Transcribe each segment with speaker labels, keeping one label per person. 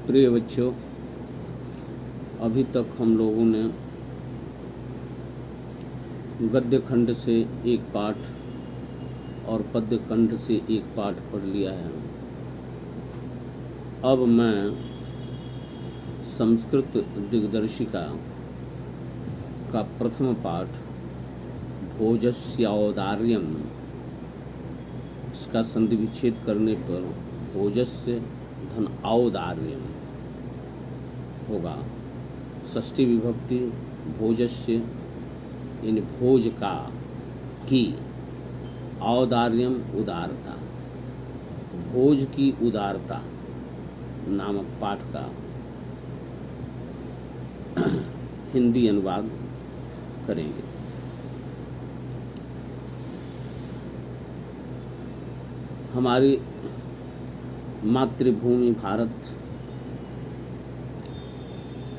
Speaker 1: प्रिय बच्चों, अभी तक हम लोगों ने गद्य खंड से एक पाठ और पद्य खंड से एक पाठ पढ़ लिया है। अब मैं संस्कृत दिग्दर्शिका का प्रथम पाठ भोजस्यौदार्यम, इसका संधि विच्छेद करने पर भोजस्य धन औदार्यम होगा। षष्ठी विभक्ति भोजस्य यानी भोज का, की, औदार्यम उदारता, भोज की उदारता नामक पाठ का हिंदी अनुवाद करेंगे। हमारी मातृभूमि भारत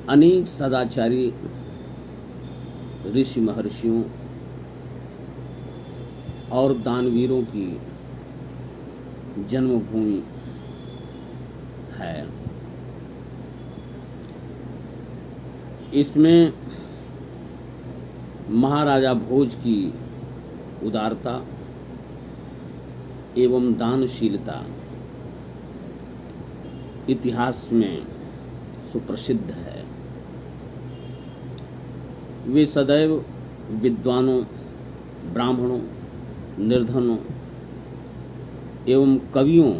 Speaker 1: अनेक सदाचारी ऋषि महर्षियों और दानवीरों की जन्मभूमि है। इसमें महाराजा भोज की उदारता एवं दानशीलता इतिहास में सुप्रसिद्ध है। वे सदैव विद्वानों, ब्राह्मणों, निर्धनों एवं कवियों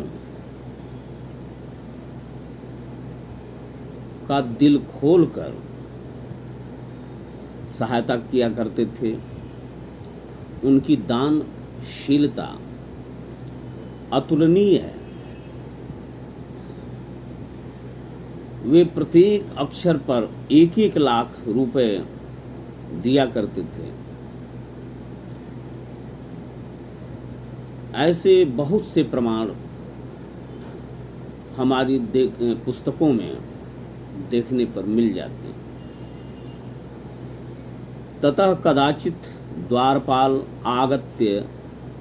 Speaker 1: का दिल खोलकर सहायता किया करते थे। उनकी दानशीलता अतुलनीय है। वे प्रत्येक अक्षर पर 1-1 लाख रुपए दिया करते थे। ऐसे बहुत से प्रमाण हमारी पुस्तकों में देखने पर मिल जाते हैं। ततः कदाचित द्वारपाल आगत्य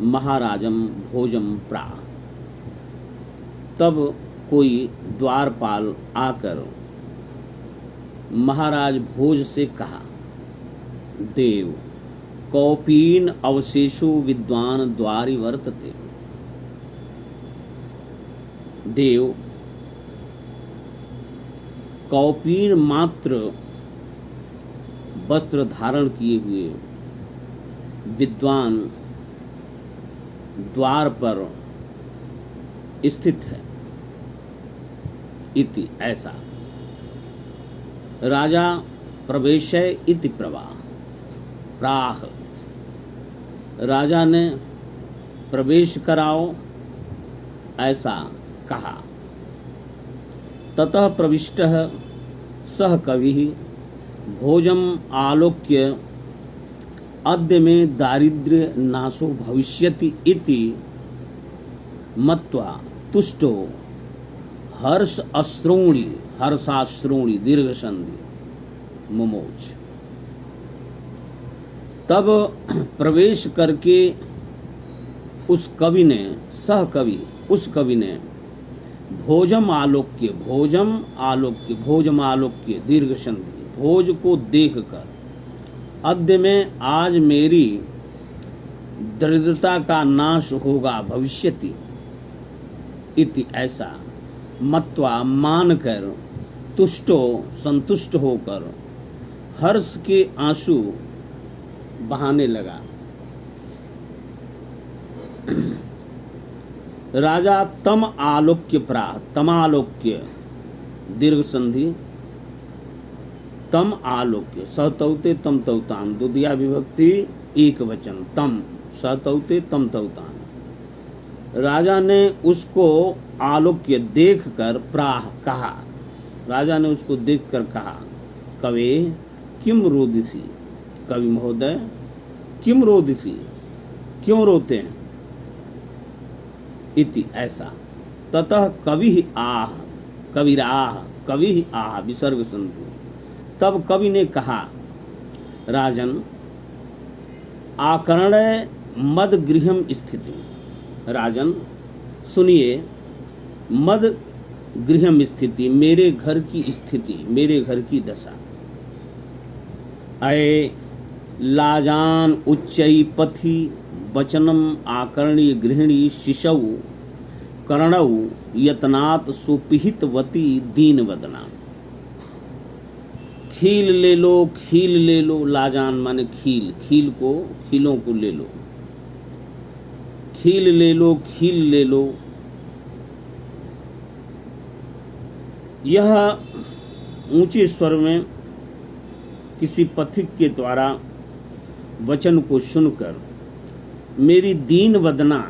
Speaker 1: महाराजम भोजम प्राह। तब कोई द्वारपाल आकर महाराज भोज से कहा, देव कौपीन अवशेषो विद्वान द्वारि वर्तते। देव कौपीन मात्र वस्त्र धारण किए हुए विद्वान द्वार पर स्थित है। इति ऐसा। राजा प्रवेशय इति प्राह। राजा ने प्रवेश कराओ ऐसा कहा। ततः प्रविष्टः सह कविः भोजम आलोक्य अद्य में दारिद्र्य नाशो भविष्यति इति मत्वा तुष्टो हर्षाश्रोणि दीर्घ संधि मुमोच। तब प्रवेश करके उस कवि ने भोजम आलोक्य दीर्घ संधि, भोज को देखकर, अद्य में आज मेरी दरिद्रता का नाश होगा, भविष्यति इति ऐसा, मत्वा मानकर, तुष्टो संतुष्ट होकर, हर्ष के आंसू बहाने लगा। राजा तम आलोक्य प्राह, तमालोक्य दीर्घ संधि, तम आलोक्य, सहतौते तम तौतान, दुदिया विभक्ति एक वचन, तम सहतौते तम तौतान। राजा ने उसको आलोक्य देखकर प्राह कहा। राजा ने उसको देखकर कहा, कवे किम रोदिसी, कवि महोदय किम रोदिसी, क्यों रोते हैं। इति ऐसा। ततः कवि आह विसर्ग संधि। तब कवि ने कहा, राजन आकर्ण्य मद गृहम स्थिति। राजन सुनिए, मद गृहम स्थिति, मेरे घर की स्थिति, मेरे घर की दशा। अय लाजान उच्चई पथि वचनम आकर्ण्य गृहिणी शिशौ कर्णौ यतनात् सुपिहितवती दीन वदना। खील ले लो, खील ले लो। लाजान माने खील, खील को, खीलों को ले लो। खील ले लो, खील ले लो। यह ऊंचे स्वर में किसी पथिक के द्वारा वचन को सुनकर मेरी दीन वदना,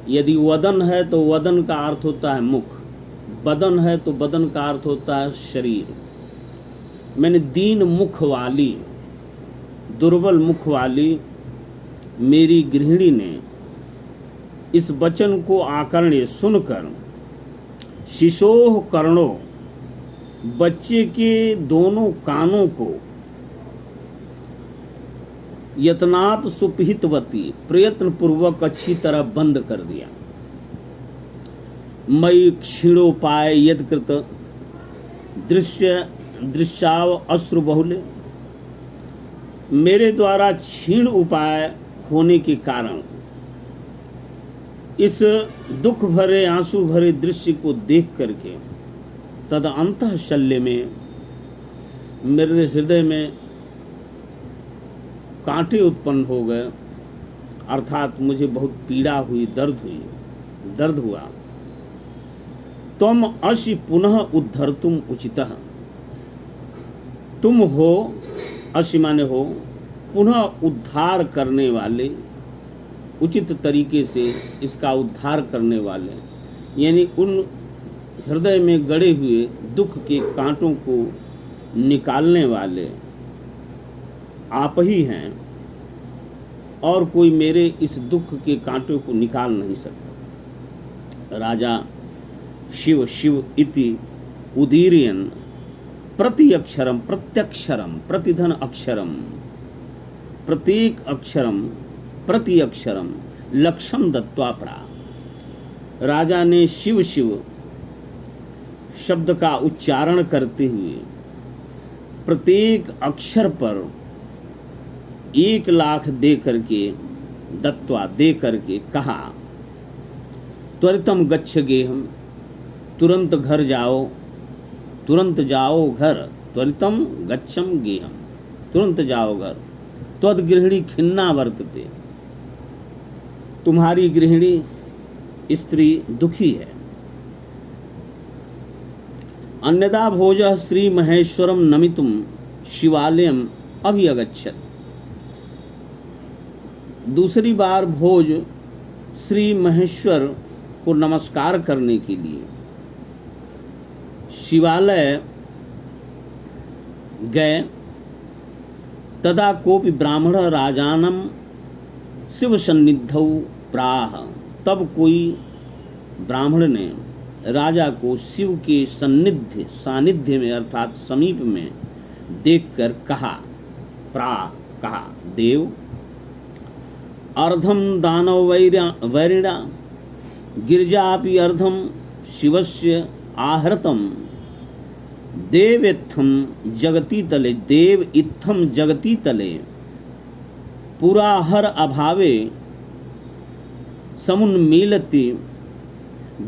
Speaker 1: यदि वदन है तो वदन का अर्थ होता है मुख, बदन है तो बदन का अर्थ होता है शरीर। मैंने दीन मुख वाली, दुर्बल मुख वाली मेरी गृहिणी ने इस वचन को आकर्ण्य सुनकर शिशोह कर्णों, बच्चे के दोनों कानों को यतनात् सुपिहितवती, प्रयत्न पूर्वक अच्छी तरह बंद कर दिया। मई क्षीणोपाय यदकृत दृश्याव अश्रु बहुले, मेरे द्वारा क्षीण उपाय होने के कारण इस दुख भरे आंसू भरे दृश्य को देख करके तद अंतः शल्य में, मेरे हृदय में कांटे उत्पन्न हो गए, अर्थात मुझे बहुत पीड़ा हुई, दर्द हुआ। तुम अशि पुनः उद्धर्तुम उचितः, तुम हो, अशि माने हो, पुनः उद्धार करने वाले, उचित तरीके से इसका उद्धार करने वाले, यानी उन हृदय में गड़े हुए दुख के कांटों को निकालने वाले आप ही हैं, और कोई मेरे इस दुख के कांटों को निकाल नहीं सकता। राजा शिव शिव इति उदीरयन् प्रति अक्षरम प्रत्यक्षरम प्रतिधन अक्षरम, प्रत्येक अक्षरम प्रति अक्षरम लक्षम दत्वा पड़ा। राजा ने शिव शिव शब्द का उच्चारण करते हुए प्रत्येक अक्षर पर 1,00,000 दे करके, दत्वा दे करके कहा, त्वरितम गच्छ गेहम, तुरंत घर जाओ, तुरंत जाओ घर, त्वरितम गच्छम गेहम, तुरंत जाओ घर। त्वद गृहिणी खिन्ना वर्तते, तुम्हारी गृहिणी स्त्री दुखी है। अन्यदा भोज श्री महेश्वरम नमितुम शिवालयम अभिअगच्छत, दूसरी बार भोज श्री महेश्वर को नमस्कार करने के लिए शिवालय गए। तदा कोपि ब्राह्मण राजानम शिव सन्निधौ प्राह, तब कोई ब्राह्मण ने राजा को शिव के सानिध्य में अर्थात समीप में देखकर कहा, प्राह कहा, देव अर्धम दानव वैरिणा गिरिजापि अर्धम शिवस्य आहृतम देव इत्थम जगती तले, देव इत्थम जगती तले पुरा हर अभावे समुन्मीलति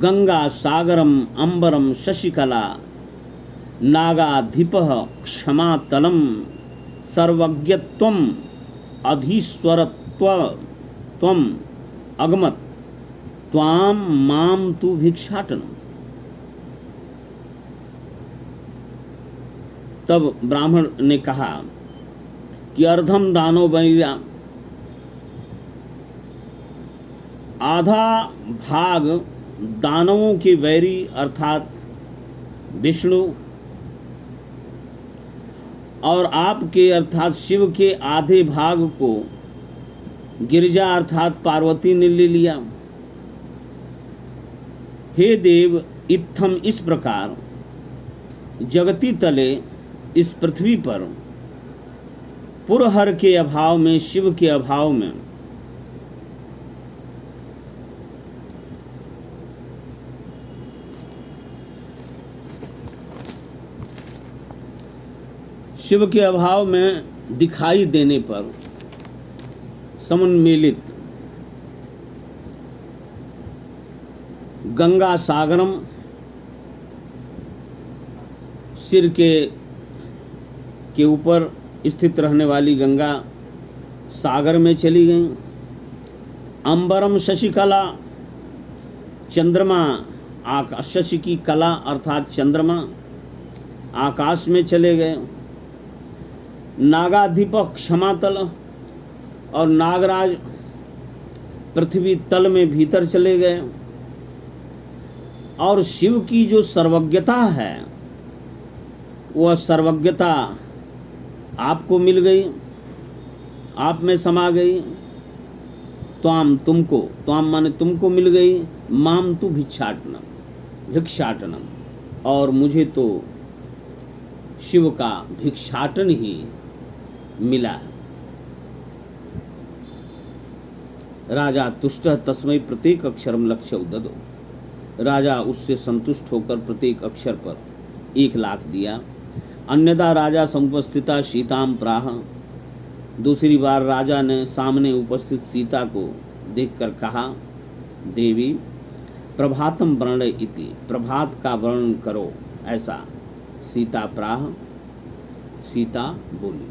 Speaker 1: गंगा सागरम अंबरम शशिकला नागाधिपः क्षमा तलम सर्वज्ञत्वम अधीश्वरत्वम अगमत त्वाम माम तु भिक्षाटनम। तब ब्राह्मण ने कहा कि अर्धम दानो वैरिणा, आधा भाग दानवों के वैरी अर्थात विष्णु, और आपके अर्थात शिव के आधे भाग को गिरिजा अर्थात पार्वती ने ले लिया। हे देव, इत्थम इस प्रकार जगती तले इस पृथ्वी पर पुरहर के अभाव में, शिव के अभाव में शिव के अभाव में दिखाई देने पर समुन्मेलित गंगा सागरम, सिर के ऊपर स्थित रहने वाली गंगा सागर में चली गई। अंबरम शशिकला, चंद्रमा आकाश, शशि की कला अर्थात चंद्रमा आकाश में चले गए। नागाधिपक क्षमातल, और नागराज पृथ्वी तल में भीतर चले गए। और शिव की जो सर्वज्ञता है वह सर्वज्ञता आपको मिल गई, आप में समा गई। त्वाम, तुमको, त्वाम माने तुमको मिल गई। माम तु भिक्षाटनम, और मुझे तो शिव का भिक्षाटन ही मिला है। राजा तुष्ट तस्मै प्रत्येक अक्षरम लक्ष्य उददो, राजा उससे संतुष्ट होकर प्रत्येक अक्षर पर 1 लाख दिया। अन्यथा राजा समुपस्थिता सीताम प्राह, दूसरी बार राजा ने सामने उपस्थित सीता को देखकर कहा, देवी प्रभातम वर्णय इति, प्रभात का वर्णन करो ऐसा। सीता प्राह, सीता बोली।